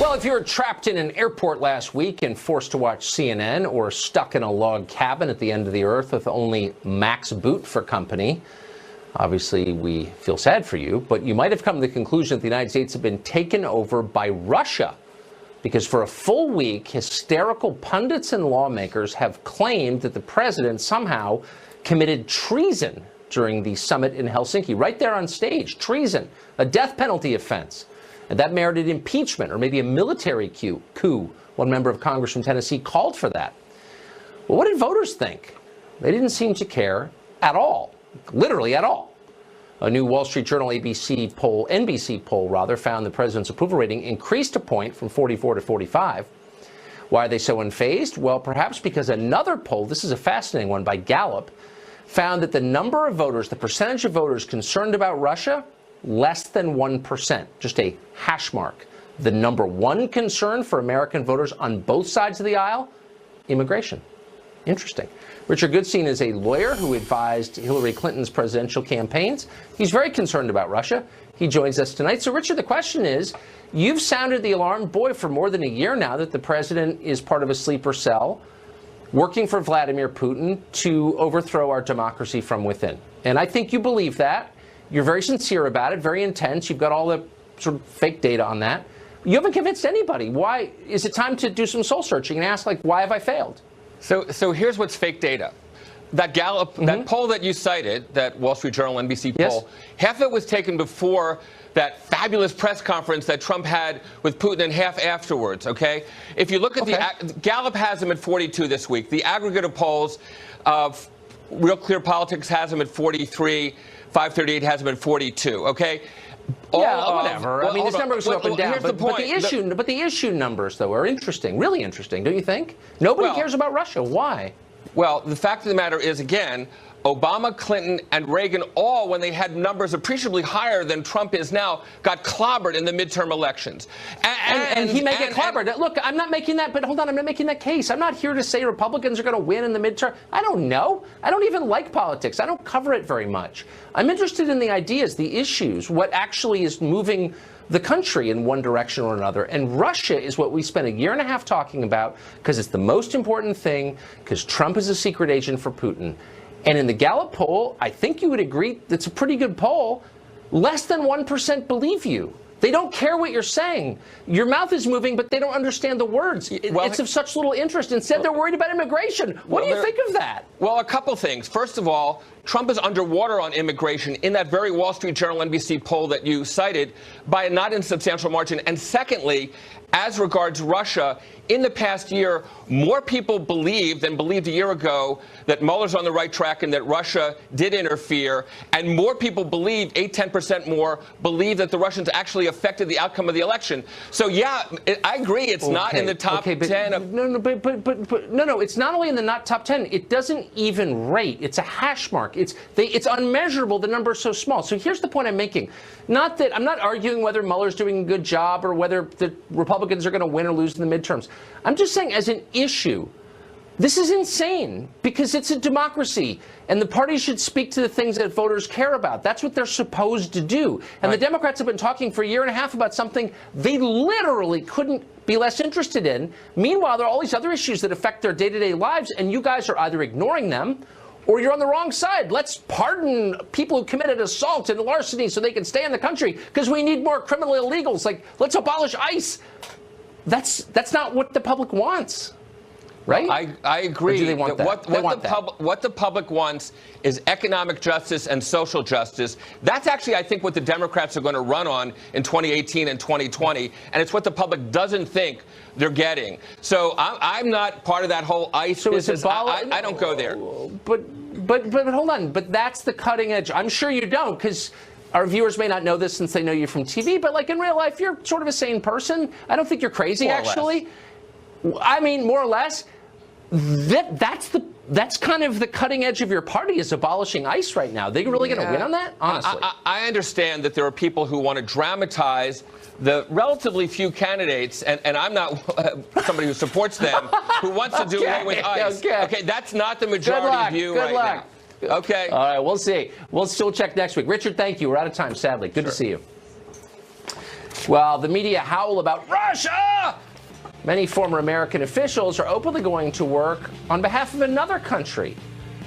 Well, if you were trapped in an airport last week and forced to watch CNN, or stuck in a log cabin at the end of the earth with only Max Boot for company, obviously we feel sad for you, but you might have come to the conclusion that the United States had been taken over by Russia. Because for a full week, hysterical pundits and lawmakers have claimed that the president somehow committed treason during the summit in Helsinki, right there on stage. Treason, a death penalty offense. And that merited impeachment or maybe a military coup. One member of Congress from Tennessee called for that. Well, what did voters think? They didn't seem to care at all, literally at all. A new Wall Street Journal NBC poll found the president's approval rating increased a point from 44 to 45. Why are they so unfazed? Well, perhaps because another poll, this is a fascinating one by Gallup, found that the number of voters, the percentage of voters concerned about Russia, less than 1%, just a hash mark. The number one concern for American voters on both sides of the aisle, immigration. Interesting. Richard Goodstein is a lawyer who advised Hillary Clinton's presidential campaigns. He's very concerned about Russia. He joins us tonight. So, Richard, the question is, you've sounded the alarm, boy, for more than a year now that the president is part of a sleeper cell, working for Vladimir Putin to overthrow our democracy from within. And I think you believe that. You're very sincere about it, very intense. You've got all the sort of fake data on that. You haven't convinced anybody. Why? Is it time to do some soul searching and ask, like, why have I failed? So here's what's fake data. That Gallup, that poll that you cited, that Wall Street Journal NBC poll, half of it was taken before that fabulous press conference that Trump had with Putin and half afterwards, okay? If you look at Gallup has him at 42 this week. The aggregate of polls, Real Clear Politics has him at 43. 538 has him at 42, okay? Whatever. I mean, this number goes up and down. Here's the point. But the issue numbers, though, are interesting, really interesting, don't you think? Nobody cares about Russia. Why? Well, the fact of the matter is, again, Obama, Clinton, and Reagan all, when they had numbers appreciably higher than Trump is now, got clobbered in the midterm elections. And he may get clobbered. Look, I'm not making that, but hold on, I'm not making that case. I'm not here to say Republicans are going to win in the midterm. I don't know. I don't even like politics. I don't cover it very much. I'm interested in the ideas, the issues, what actually is moving the country in one direction or another. And Russia is what we spent a year and a half talking about because it's the most important thing, because Trump is a secret agent for Putin. And in the Gallup poll, I think you would agree that's a pretty good poll. Less than 1% believe you. They don't care what you're saying. Your mouth is moving, but they don't understand the words. It's of such little interest. Instead, they're worried about immigration. What do you think of that? Well, a couple things. First of all, Trump is underwater on immigration in that very Wall Street Journal NBC poll that you cited by a not insubstantial margin. And secondly, as regards Russia, in the past year, more people believed than believed a year ago that Mueller's on the right track and that Russia did interfere. And more people believe, 10% more, believe that the Russians actually affected the outcome of the election. So, yeah, I agree. It's not in the top 10. No, it's not only in the top 10. It doesn't even rate. It's a hash mark. It's unmeasurable. The number is so small. So here's the point I'm making. Not that I'm not arguing whether Mueller's doing a good job or whether the Republicans are going to win or lose in the midterms. I'm just saying, as an issue, this is insane because it's a democracy and the parties should speak to the things that voters care about. That's what they're supposed to do. And the Democrats have been talking for a year and a half about something they literally couldn't be less interested in. Meanwhile, there are all these other issues that affect their day-to-day lives, and you guys are either ignoring them or you're on the wrong side. Let's pardon people who committed assault and larceny so they can stay in the country because we need more criminal illegals. Like, let's abolish ICE. That's not what the public wants, right? I agree. Or do they want that? What the public wants is economic justice and social justice. That's actually, I think, what the Democrats are going to run on in 2018 and 2020, and it's what the public doesn't think they're getting. So I'm not part of that whole ICE business. I don't go there. But hold on. But that's the cutting edge. I'm sure you don't, because our viewers may not know this since they know you from TV, but like in real life, you're sort of a sane person. I don't think you're crazy, actually. I mean, more or less. That's kind of the cutting edge of your party is abolishing ICE right now. They really going to win on that? Honestly. I understand that there are people who want to dramatize the relatively few candidates, and I'm not somebody who supports them, who wants to do away with ICE. Okay, that's not the majority view right now. Okay. All right, we'll see. We'll still check next week. Richard, thank you. We're out of time, sadly. Good to see you. While the media howl about Russia, many former American officials are openly going to work on behalf of another country,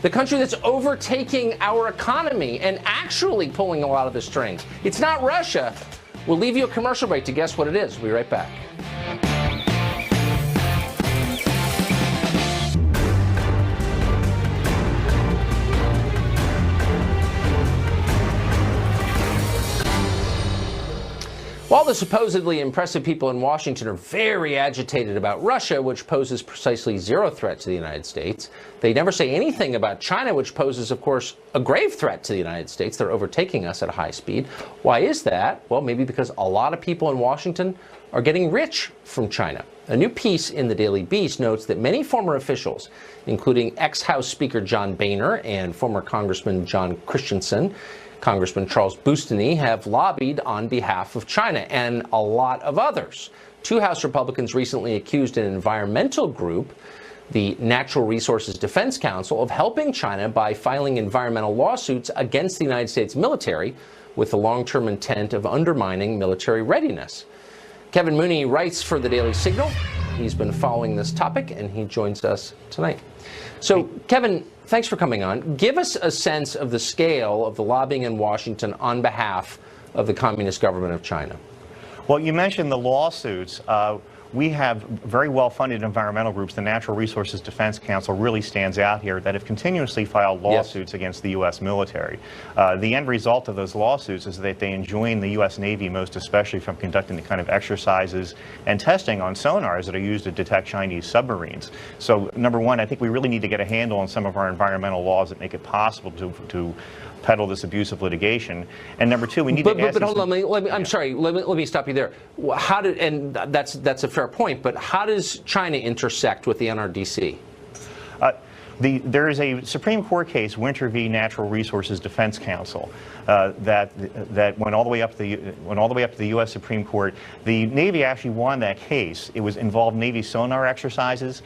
the country that's overtaking our economy and actually pulling a lot of the strings. It's not Russia. We'll leave you a commercial break to guess what it is. We'll be right back. While the supposedly impressive people in Washington are very agitated about Russia, which poses precisely zero threat to the United States, they never say anything about China, which poses, of course, a grave threat to the United States. They're overtaking us at a high speed. Why is that? Well, maybe because a lot of people in Washington are getting rich from China. A new piece in the Daily Beast notes that many former officials, including ex-House Speaker John Boehner and former Congressman John Christensen, Congressman Charles Boustany, have lobbied on behalf of China and a lot of others. Two House Republicans recently accused an environmental group, the Natural Resources Defense Council, of helping China by filing environmental lawsuits against the United States military with the long-term intent of undermining military readiness. Kevin Mooney writes for the Daily Signal. He's been following this topic, and he joins us tonight. So, Kevin, thanks for coming on. Give us a sense of the scale of the lobbying in Washington on behalf of the Communist government of China. Well, you mentioned the lawsuits. We have very well-funded environmental groups. The Natural Resources Defense Council really stands out here that have continuously filed lawsuits against the U.S. military. The end result of those lawsuits is that they enjoin the U.S. Navy, most especially, from conducting the kind of exercises and testing on sonars that are used to detect Chinese submarines. So, number one, I think we really need to get a handle on some of our environmental laws that make it possible to peddle this abusive litigation. And number two, we need to ask... But hold on, I'm sorry, let me stop you there. How did, and that's a fair point, but how does China intersect with the NRDC? There is a Supreme Court case, Winter v. Natural Resources Defense Council, that went all the way up to the U.S. Supreme Court. The Navy actually won that case. It involved Navy sonar exercises.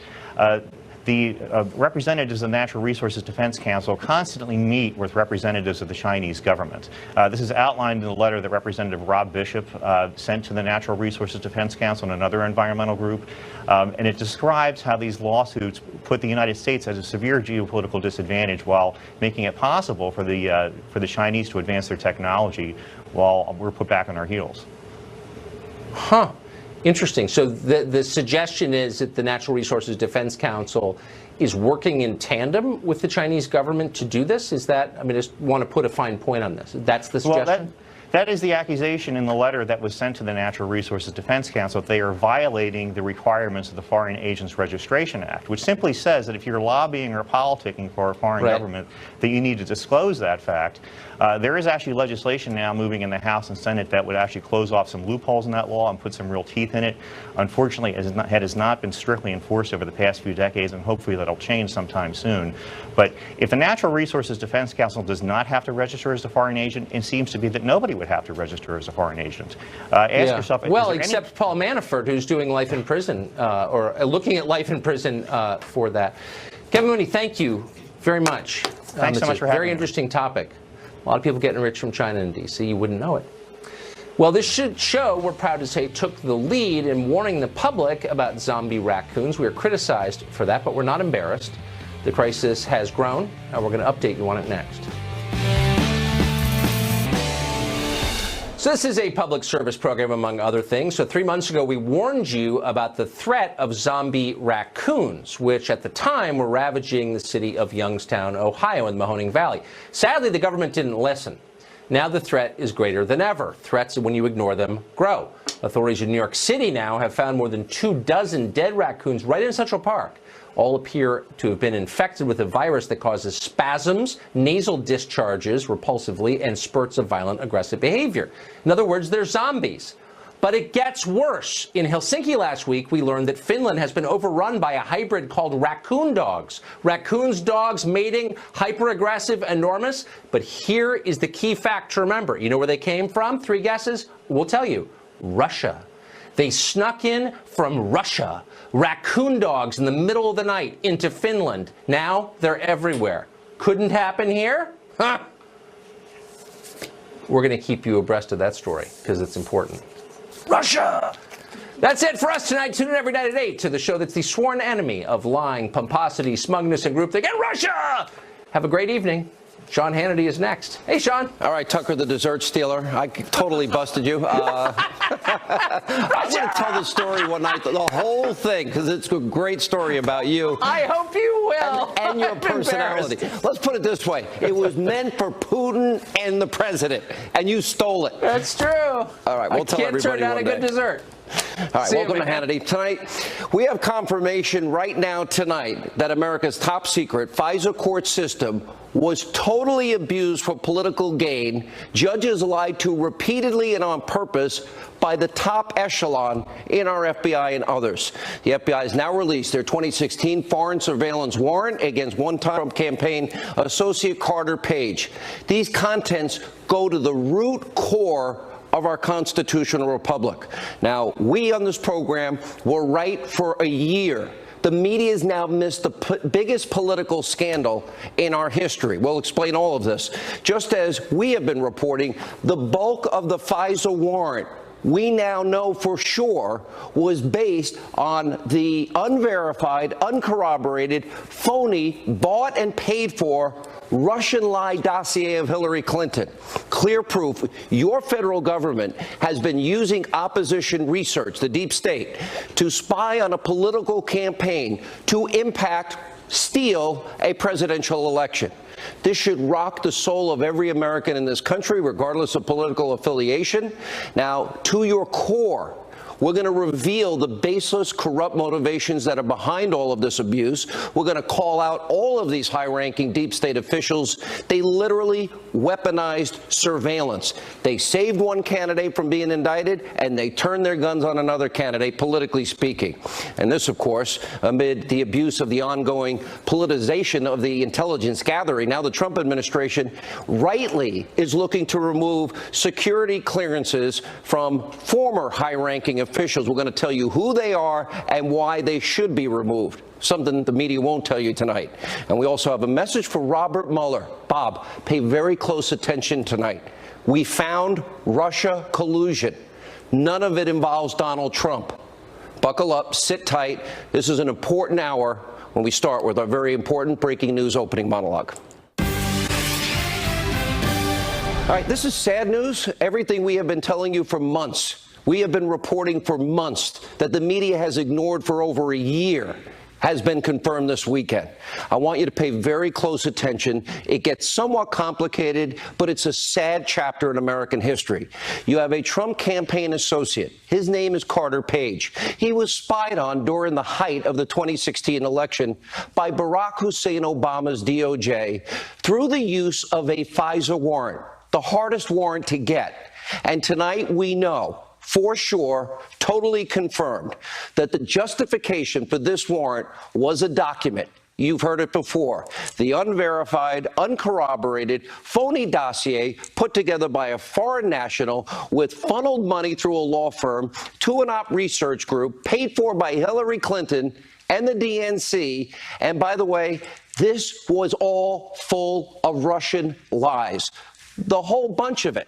The representatives of the Natural Resources Defense Council constantly meet with representatives of the Chinese government. This is outlined in the letter that Representative Rob Bishop sent to the Natural Resources Defense Council and another environmental group. And it describes how these lawsuits put the United States at a severe geopolitical disadvantage while making it possible for the Chinese to advance their technology while we're put back on our heels. Huh. Interesting. So the suggestion is that the Natural Resources Defense Council is working in tandem with the Chinese government to do this? Is that, I mean, I just want to put a fine point on this. That's the suggestion? Well, that is the accusation in the letter that was sent to the Natural Resources Defense Council. They are violating the requirements of the Foreign Agents Registration Act, which simply says that if you're lobbying or politicking for a foreign government, that you need to disclose that fact. There is actually legislation now moving in the House and Senate that would actually close off some loopholes in that law and put some real teeth in it. Unfortunately, it has not been strictly enforced over the past few decades, and hopefully that'll change sometime soon. But if the Natural Resources Defense Council does not have to register as a foreign agent, it seems to be that nobody would have to register as a foreign agent. Ask yourself... Well, except Paul Manafort, who's doing life in prison, or looking at life in prison for that. Kevin Mooney, thank you very much. Thanks so much for having me. Very interesting topic. A lot of people getting rich from China and D.C. You wouldn't know it. Well, this should show, we're proud to say, took the lead in warning the public about zombie raccoons. We are criticized for that, but we're not embarrassed. The crisis has grown, and we're going to update you on it next. So this is a public service program, among other things. So 3 months ago, we warned you about the threat of zombie raccoons, which at the time were ravaging the city of Youngstown, Ohio, in the Mahoning Valley. Sadly, the government didn't listen. Now the threat is greater than ever. Threats, when you ignore them, grow. Authorities in New York City now have found more than 24 dead raccoons right in Central Park. All appear to have been infected with a virus that causes spasms, nasal discharges repulsively, and spurts of violent, aggressive behavior. In other words, they're zombies. But it gets worse. In Helsinki last week, we learned that Finland has been overrun by a hybrid called raccoon dogs. Raccoons, dogs, mating, hyper-aggressive, enormous. But here is the key fact to remember. You know where they came from? 3 guesses? We'll tell you. Russia. They snuck in from Russia. Raccoon dogs in the middle of the night into Finland. Now they're everywhere. Couldn't happen here? Huh? We're going to keep you abreast of that story because it's important. Russia. That's it for us tonight. Tune in every night at 8 to the show that's the sworn enemy of lying, pomposity, smugness, and groupthink. And Russia! Have a great evening. Sean Hannity is next. Hey, Sean. All right, Tucker, the dessert stealer. I totally busted you. I want to tell the story one night, the whole thing, because it's a great story about you. I hope you will. And your personality. Let's put it this way. It was meant for Putin and the president, and you stole it. That's true. All right, we'll tell everybody turn down one a good day. dessert. All right, welcome to Hannity. Tonight, we have confirmation right now tonight that America's top secret FISA court system was totally abused for political gain. Judges lied to repeatedly and on purpose by the top echelon in our FBI and others. The FBI has now released their 2016 foreign surveillance warrant against one-time Trump campaign associate Carter Page. These contents go to the root core of our constitutional republic. Now, we on this program were right for a year. The media has now missed the biggest political scandal in our history. We'll explain all of this. Just as we have been reporting, the bulk of the FISA warrant, we now know for sure, was based on the unverified, uncorroborated, phony, bought and paid for Russian lie dossier of Hillary Clinton. Clear proof your federal government has been using opposition research, the deep state, to spy on a political campaign to impact, steal a presidential election. This should rock the soul of every American in this country, regardless of political affiliation. Now, to your core, we're going to reveal the baseless, corrupt motivations that are behind all of this abuse. We're going to call out all of these high-ranking deep state officials. They literally weaponized surveillance. They saved one candidate from being indicted, and they turned their guns on another candidate, politically speaking. And this, of course, amid the abuse of the ongoing politicization of the intelligence gathering. Now the Trump administration rightly is looking to remove security clearances from former high-ranking officials. We're going to tell you who they are and why they should be removed, something the media won't tell you tonight. And we also have a message for Robert Mueller. Bob, pay very close attention tonight. We found Russia collusion. None of it involves Donald Trump. Buckle up, sit tight. This is an important hour when we start with our very important breaking news opening monologue. All right, this is sad news. Everything we have been telling you for months. We have been reporting for months that the media has ignored for over a year has been confirmed this weekend. I want you to pay very close attention. It gets somewhat complicated, but it's a sad chapter in American history. You have a Trump campaign associate. His name is Carter Page. He was spied on during the height of the 2016 election by Barack Hussein Obama's DOJ through the use of a FISA warrant, the hardest warrant to get. And tonight we know for sure, totally confirmed, that the justification for this warrant was a document. You've heard it before. The unverified, uncorroborated, phony dossier put together by a foreign national with funneled money through a law firm to an op research group paid for by Hillary Clinton and the DNC. And by the way, this was all full of Russian lies. The whole bunch of it.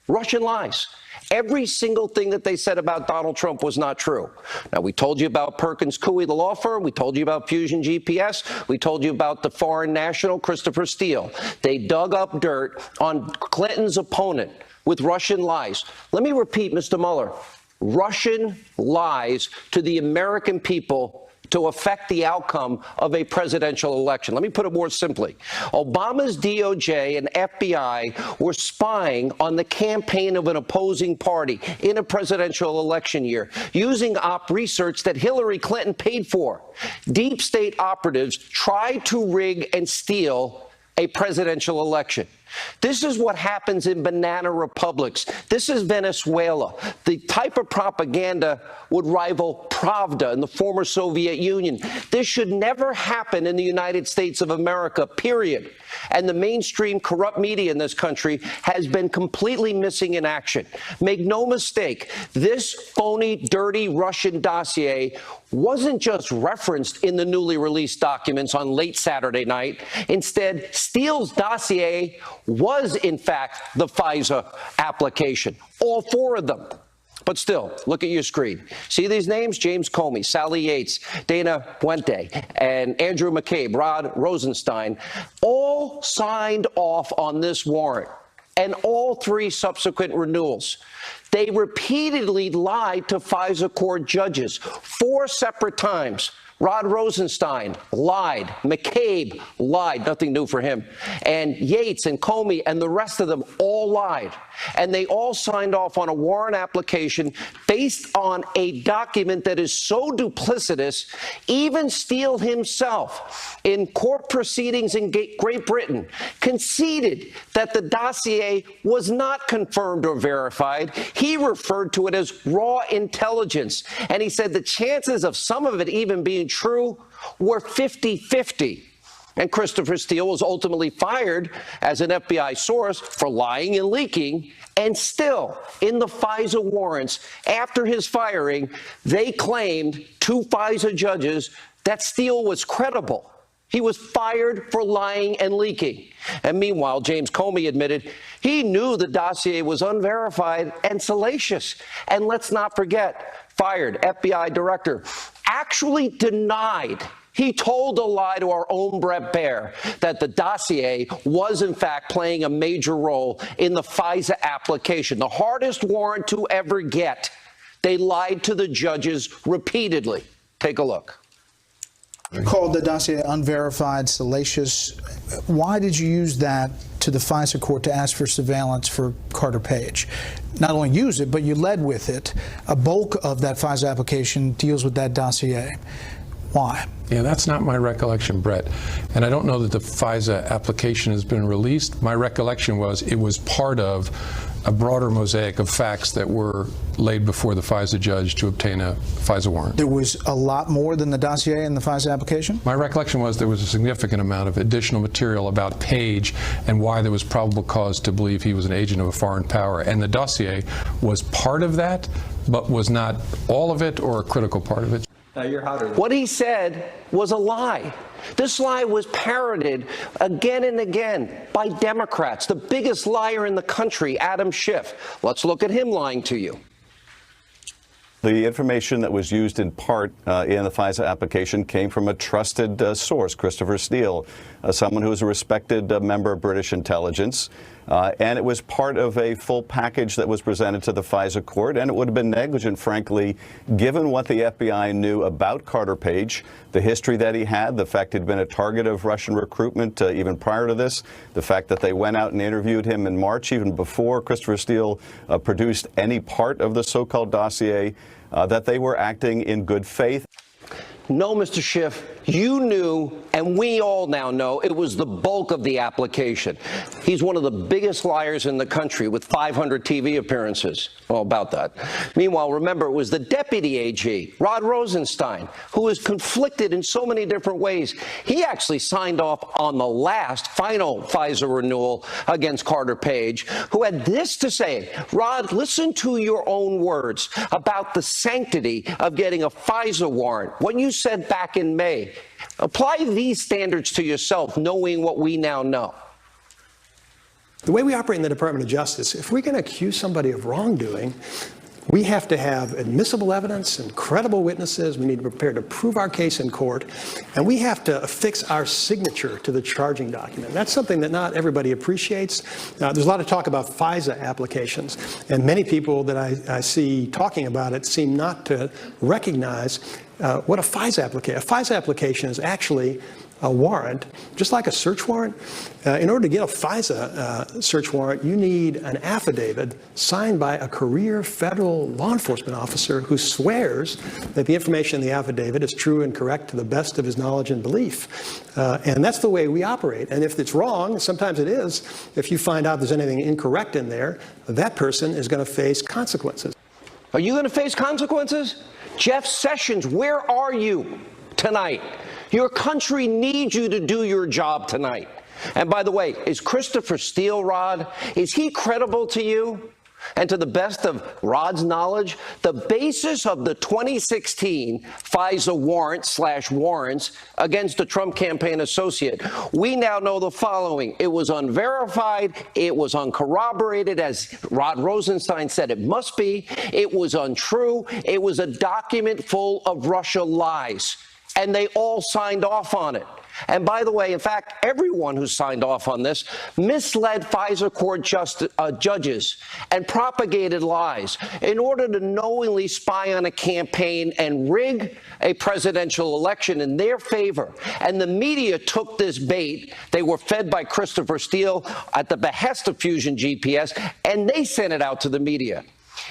Russian lies. Every single thing that they said about Donald Trump was not true. Now, we told you about Perkins Coie, the law firm. We told you about Fusion GPS. We told you about the foreign national, Christopher Steele. They dug up dirt on Clinton's opponent with Russian lies. Let me repeat, Mr. Mueller, Russian lies to the American people to affect the outcome of a presidential election. Let me put it more simply. Obama's DOJ and FBI were spying on the campaign of an opposing party in a presidential election year, using op research that Hillary Clinton paid for. Deep state operatives tried to rig and steal a presidential election. This is what happens in banana republics. This is Venezuela. The type of propaganda would rival Pravda in the former Soviet Union. This should never happen in the United States of America, period. And the mainstream corrupt media in this country has been completely missing in action. Make no mistake, this phony, dirty Russian dossier wasn't just referenced in the newly released documents on late Saturday night. Instead, Steele's dossier was, in fact, the FISA application. All four of them. But still, look at your screen. See these names? James Comey, Sally Yates, Dana Puente, and Andrew McCabe, Rod Rosenstein, all signed off on this warrant and all 3 subsequent renewals. They repeatedly lied to FISA court judges 4 separate times. Rod Rosenstein lied. McCabe lied. Nothing new for him. And Yates and Comey and the rest of them all lied. And they all signed off on a warrant application based on a document that is so duplicitous, even Steele himself, in court proceedings in Great Britain, conceded that the dossier was not confirmed or verified. He referred to it as raw intelligence. And he said the chances of some of it even being true were 50-50. And Christopher Steele was ultimately fired as an FBI source for lying and leaking. And still, in the FISA warrants, after his firing, they claimed, 2 FISA judges, that Steele was credible. He was fired for lying and leaking. And meanwhile, James Comey admitted he knew the dossier was unverified and salacious. And let's not forget, fired FBI director actually denied. He told a lie to our own Bret Baier that the dossier was, in fact, playing a major role in the FISA application, the hardest warrant to ever get. They lied to the judges repeatedly. Take a look. You called the dossier unverified, salacious. Why did you use that to the FISA court to ask for surveillance for Carter Page? Not only use it, but you led with it. A bulk of that FISA application deals with that dossier. Why? Yeah, that's not my recollection, Brett. And I don't know that the FISA application has been released. My recollection was it was part of a broader mosaic of facts that were laid before the FISA judge to obtain a FISA warrant. There was a lot more than the dossier in the FISA application? My recollection was there was a significant amount of additional material about Page and why there was probable cause to believe he was an agent of a foreign power. And the dossier was part of that, but was not all of it or a critical part of it. What he said was a lie. This lie was parroted again and again by Democrats. The biggest liar in the country, Adam Schiff. Let's look at him lying to you. The information that was used in part in the FISA application came from a trusted source, Christopher Steele, someone who is a respected member of British intelligence. And it was part of a full package that was presented to the FISA court, and it would have been negligent, frankly, given what the FBI knew about Carter Page, the history that he had, the fact he'd been a target of Russian recruitment even prior to this, the fact that they went out and interviewed him in March, even before Christopher Steele produced any part of the so-called dossier, that they were acting in good faith. No, Mr. Schiff, you knew, and we all now know, it was the bulk of the application. He's one of the biggest liars in the country with 500 TV appearances. Well, about that. Meanwhile, remember, it was the deputy AG, Rod Rosenstein, who was conflicted in so many different ways. He actually signed off on the last final FISA renewal against Carter Page, who had this to say: Rod, listen to your own words about the sanctity of getting a FISA warrant. What you said back in May. Apply these standards to yourself, knowing what we now know. The way we operate in the Department of Justice, if we're going to accuse somebody of wrongdoing, we have to have admissible evidence and credible witnesses. We need to be prepared to prove our case in court. And we have to affix our signature to the charging document. That's something that not everybody appreciates. There's a lot of talk about FISA applications. And many people that I see talking about it seem not to recognize what a FISA application. A FISA application is actually a warrant, just like a search warrant. In order to get a FISA search warrant, you need an affidavit signed by a career federal law enforcement officer who swears that the information in the affidavit is true and correct to the best of his knowledge and belief. And that's the way we operate. And if it's wrong, sometimes it is, if you find out there's anything incorrect in there, that person is going to face consequences. Are you going to face consequences? Jeff Sessions, where are you tonight? Your country needs you to do your job tonight. And by the way, is Christopher Steele, Rod, is he credible to you? And to the best of Rod's knowledge, the basis of the 2016 FISA warrants against a Trump campaign associate, we now know the following. It was unverified. It was uncorroborated, as Rod Rosenstein said it must be. It was untrue. It was a document full of Russia lies. And they all signed off on it. And by the way, in fact, everyone who signed off on this misled FISA court judges and propagated lies in order to knowingly spy on a campaign and rig a presidential election in their favor. And the media took this bait. They were fed by Christopher Steele at the behest of Fusion GPS, and they sent it out to the media.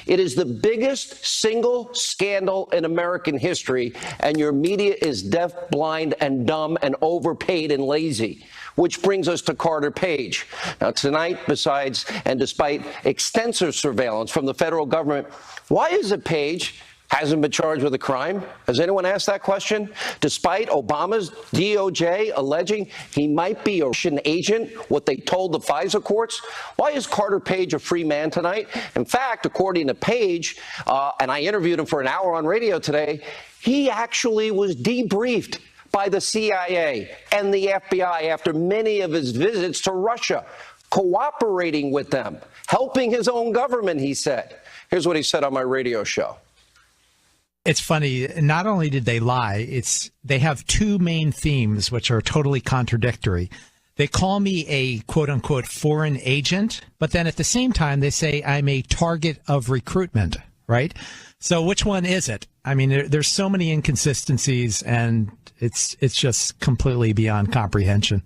It is the biggest single scandal in American history, and your media is deaf, blind, and dumb, and overpaid and lazy. Which brings us to Carter Page. Now, tonight, besides and despite extensive surveillance from the federal government, why is it Page hasn't been charged with a crime? Has anyone asked that question? Despite Obama's DOJ alleging he might be a Russian agent, what they told the FISA courts, why is Carter Page a free man tonight? In fact, according to Page, and I interviewed him for an hour on radio today, he actually was debriefed by the CIA and the FBI after many of his visits to Russia, cooperating with them, helping his own government, he said. Here's what he said on my radio show. It's funny. Not only did they lie, they have two main themes which are totally contradictory. They call me a quote unquote foreign agent, but then at the same time they say I'm a target of recruitment, right? So which one is it? I mean, there's so many inconsistencies, and it's just completely beyond comprehension.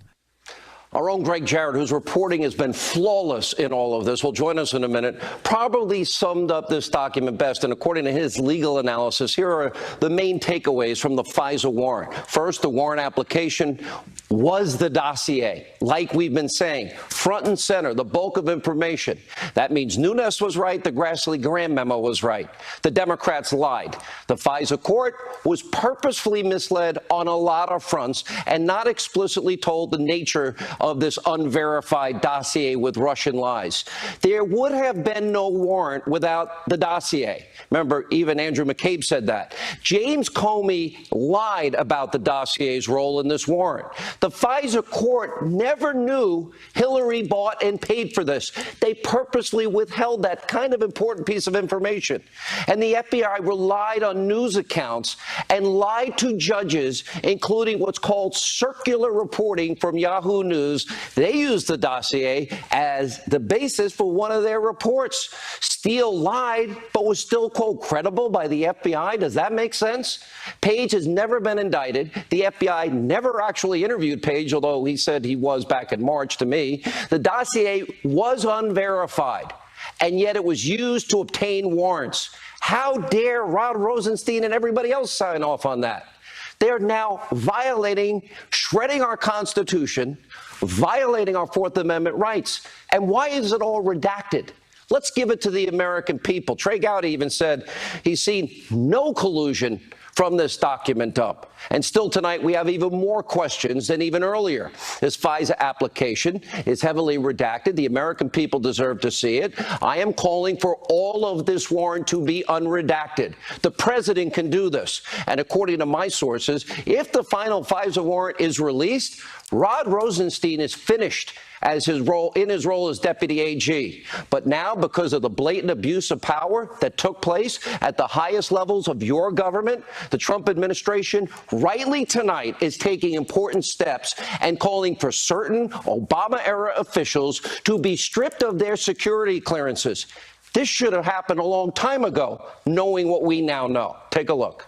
Our own Greg Jarrett, whose reporting has been flawless in all of this, will join us in a minute, probably summed up this document best. And according to his legal analysis, here are the main takeaways from the FISA warrant. First, the warrant application was the dossier, like we've been saying, front and center, the bulk of information. That means Nunes was right, the Grassley-Graham memo was right. The Democrats lied. The FISA court was purposefully misled on a lot of fronts and not explicitly told the nature of this unverified dossier with Russian lies. There would have been no warrant without the dossier. Remember, even Andrew McCabe said that. James Comey lied about the dossier's role in this warrant. The FISA court never knew Hillary bought and paid for this. They purposely withheld that kind of important piece of information. And the FBI relied on news accounts and lied to judges, including what's called circular reporting from Yahoo News. They used the dossier as the basis for one of their reports. Steele lied, but was still, quote, credible by the FBI. Does that make sense? Page has never been indicted. The FBI never actually interviewed Page, although he said he was back in March to me. The dossier was unverified, and yet it was used to obtain warrants. How dare Rod Rosenstein and everybody else sign off on that? They're now violating, shredding our Constitution, violating our Fourth Amendment rights. And why is it all redacted? Let's give it to the American people. Trey Gowdy even said he's seen no collusion from this document up. And still tonight, we have even more questions than even earlier. This FISA application is heavily redacted. The American people deserve to see it. I am calling for all of this warrant to be unredacted. The president can do this. And according to my sources, if the final FISA warrant is released, Rod Rosenstein is finished as his role as deputy AG. But now, because of the blatant abuse of power that took place at the highest levels of your government, the Trump administration rightly tonight is taking important steps and calling for certain Obama-era officials to be stripped of their security clearances. This should have happened a long time ago, knowing what we now know. Take a look.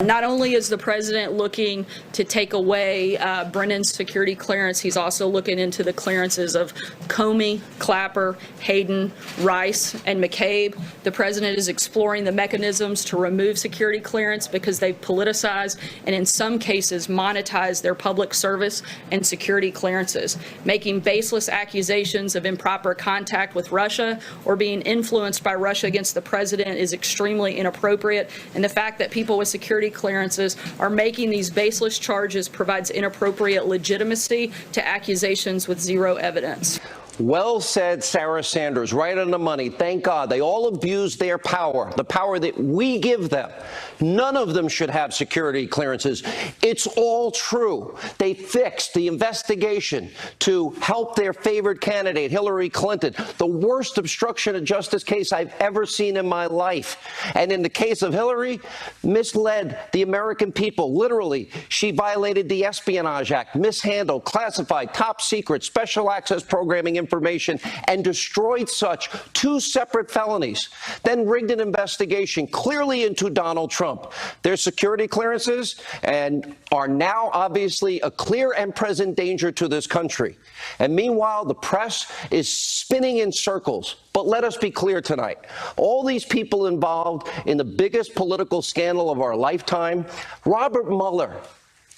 Not only is the president looking to take away Brennan's security clearance, he's also looking into the clearances of Comey, Clapper, Hayden, Rice, and McCabe. The president is exploring the mechanisms to remove security clearance because they've politicized and in some cases monetized their public service and security clearances. Making baseless accusations of improper contact with Russia or being influenced by Russia against the president is extremely inappropriate. And the fact that people with security clearances are making these baseless charges provides inappropriate legitimacy to accusations with zero evidence. Well said, Sarah Sanders. Right on the money. Thank God. They all abuse their power, the power that we give them. None of them should have security clearances. It's all true. They fixed the investigation to help their favorite candidate, Hillary Clinton, the worst obstruction of justice case I've ever seen in my life. And in the case of Hillary, misled the American people. Literally, she violated the Espionage Act, mishandled, classified, top secret, special access programming information, and destroyed such 2 separate felonies. Then rigged an investigation clearly into Donald Trump. Their security clearances and are now obviously a clear and present danger to this country. And meanwhile, the press is spinning in circles. But let us be clear tonight. All these people involved in the biggest political scandal of our lifetime, Robert Mueller,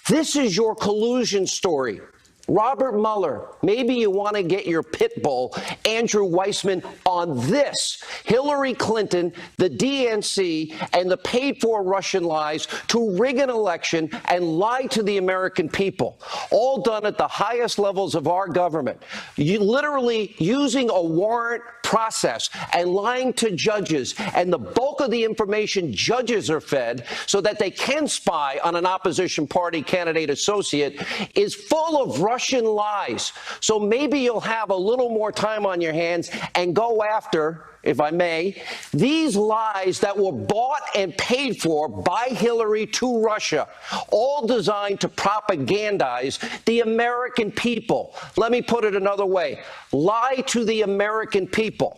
this is your collusion story. Robert Mueller, maybe you want to get your pit bull, Andrew Weissman, on this. Hillary Clinton, the DNC, and the paid-for Russian lies to rig an election and lie to the American people, all done at the highest levels of our government. You literally using a warrant process and lying to judges, and the bulk of the information judges are fed so that they can spy on an opposition party candidate associate is full of Russian lies. So maybe you'll have a little more time on your hands and go after, if I may, these lies that were bought and paid for by Hillary to Russia, all designed to propagandize the American people. Let me put it another way. Lie to the American people.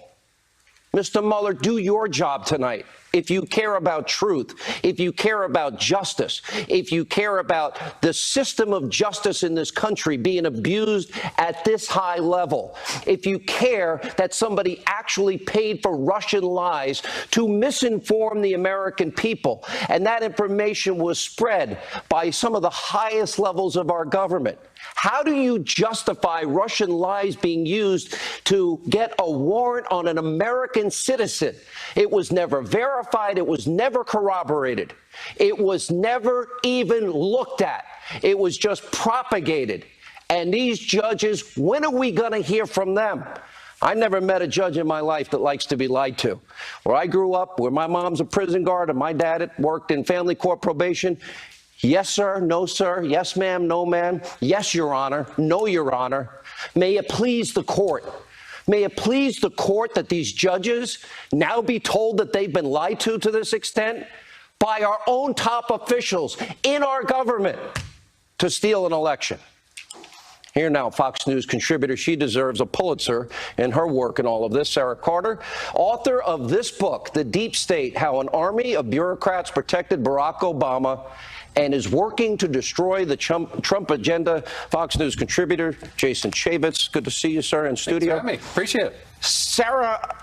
Mr. Mueller, do your job tonight. If you care about truth, if you care about justice, if you care about the system of justice in this country being abused at this high level, if you care that somebody actually paid for Russian lies to misinform the American people, and that information was spread by some of the highest levels of our government, how do you justify Russian lies being used to get a warrant on an American citizen? It was never verified. It was never corroborated. It was never even looked at. It was just propagated. And these judges, when are we going to hear from them? I never met a judge in my life that likes to be lied to. Where I grew up, where my mom's a prison guard and my dad worked in family court probation, yes, sir. No, sir. Yes, ma'am. No, ma'am. Yes, Your Honor. No, Your Honor. May it please the court. May it please the court that these judges now be told that they've been lied to this extent by our own top officials in our government to steal an election. Here now, Fox News contributor, she deserves a Pulitzer in her work in all of this, Sarah Carter, author of this book, The Deep State, How an Army of Bureaucrats Protected Barack Obama and is working to destroy the Trump agenda. Fox News contributor Jason Chaffetz. Good to see you, sir, in studio. Thanks for having me. Appreciate it. Sarah,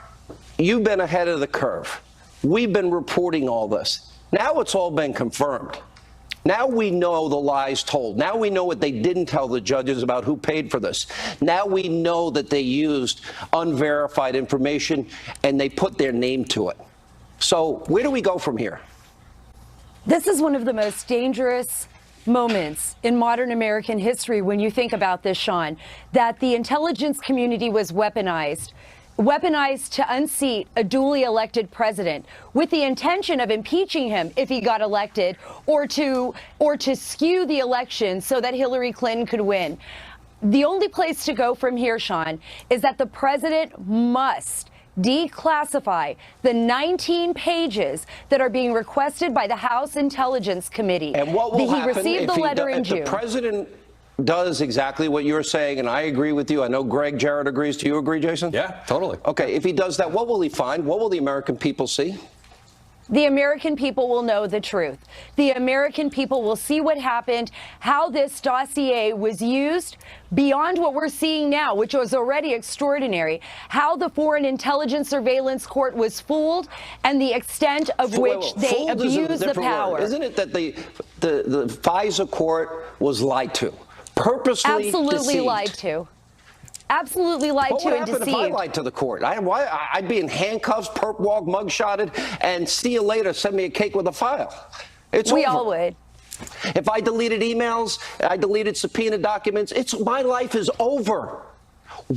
you've been ahead of the curve. We've been reporting all this. Now it's all been confirmed. Now we know the lies told. Now we know what they didn't tell the judges about who paid for this. Now we know that they used unverified information and they put their name to it. So where do we go from here? This is one of the most dangerous moments in modern American history when you think about this, Sean, that the intelligence community was weaponized to unseat a duly elected president with the intention of impeaching him if he got elected or to skew the election so that Hillary Clinton could win. The only place to go from here, Sean, is that the president must declassify the 19 pages that are being requested by the House Intelligence Committee. And what will happen received the letter in June. If the president does exactly what you're saying, and I agree with you. I know Greg Jarrett agrees. Do you agree, Jason? Yeah, totally. Okay, if he does that, what will he find? What will the American people see? The American people will know the truth. The American people will see what happened, how this dossier was used beyond what we're seeing now, which was already extraordinary, how the Foreign Intelligence Surveillance Court was fooled, and the extent of which they abused the power. Isn't it that the FISA court was lied to, purposely absolutely deceived? Lied to. Absolutely lied to and deceived. What would happen if I lied to the court? I'd be in handcuffs, perp walk, mugshotted, and see you later, send me a cake with a file. We all would. If I deleted emails, I deleted subpoena documents, my life is over.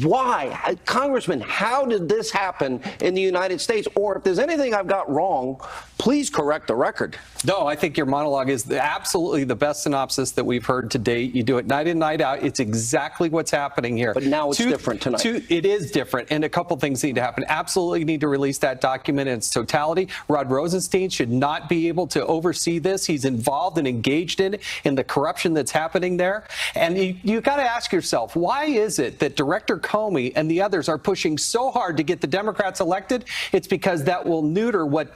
Why? Congressman, how did this happen in the United States? Or if there's anything I've got wrong, please correct the record. No, I think your monologue is absolutely the best synopsis that we've heard to date. You do it night in, night out. It's exactly what's happening here. But now it's different tonight. It is different, and a couple things need to happen. Absolutely need to release that document in its totality. Rod Rosenstein should not be able to oversee this. He's involved and engaged in the corruption that's happening there. And you got to ask yourself, why is it that Director Comey and the others are pushing so hard to get the Democrats elected? It's because that will neuter what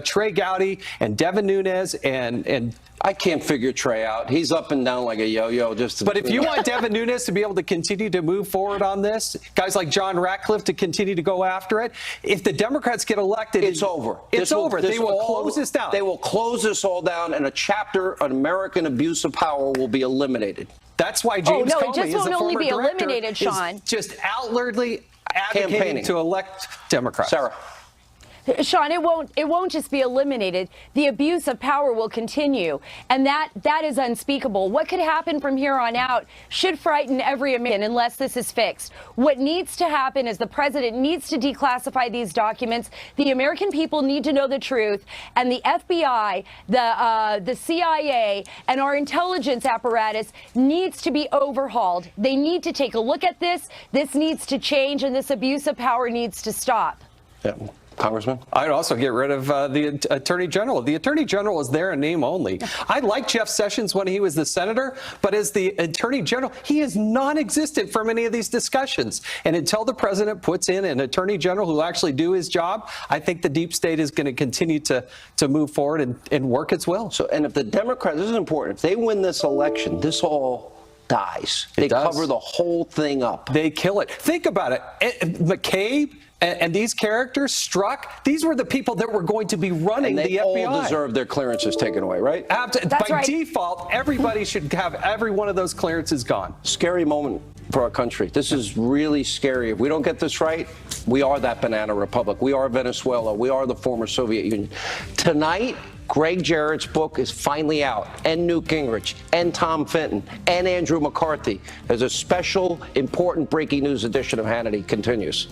Trey Gowdy and Devin Nunes and I can't figure Trey out. He's up and down like a yo-yo. But if you want Devin Nunes to be able to continue to move forward on this, guys like John Ratcliffe to continue to go after it, if the Democrats get elected, it's over. It's over. They will close this down. They will close this all down, and a chapter on American abuse of power will be eliminated. That's why James Comey, it just won't only be eliminated, Sean. Is just outwardly advocating to elect Democrats. Sarah. Sean, it won't just be eliminated. The abuse of power will continue, and that is unspeakable. What could happen from here on out should frighten every American unless this is fixed. What needs to happen is the president needs to declassify these documents. The American people need to know the truth, and the FBI, the CIA, and our intelligence apparatus needs to be overhauled. They need to take a look at this. This needs to change, and this abuse of power needs to stop. Yeah. Congressman? I'd also get rid of the Attorney General. The Attorney General is there in name only. I like Jeff Sessions when he was the senator, but as the Attorney General, he is non-existent for many of these discussions. And until the president puts in an Attorney General who will actually do his job, I think the deep state is going to continue to move forward and work its will. So, and if the Democrats, this is important, if they win this election, this all dies. They cover the whole thing up. They kill it. Think about it. McCabe and these characters, Strzok, these were the people that were going to be running the FBI. And they all deserve their clearances taken away, right? By default, everybody should have every one of those clearances gone. Scary moment for our country. This is really scary. If we don't get this right, we are that banana republic. We are Venezuela. We are the former Soviet Union. Tonight, Greg Jarrett's book is finally out, and Newt Gingrich, and Tom Fenton, and Andrew McCarthy. There's a special, important breaking news edition of Hannity continues.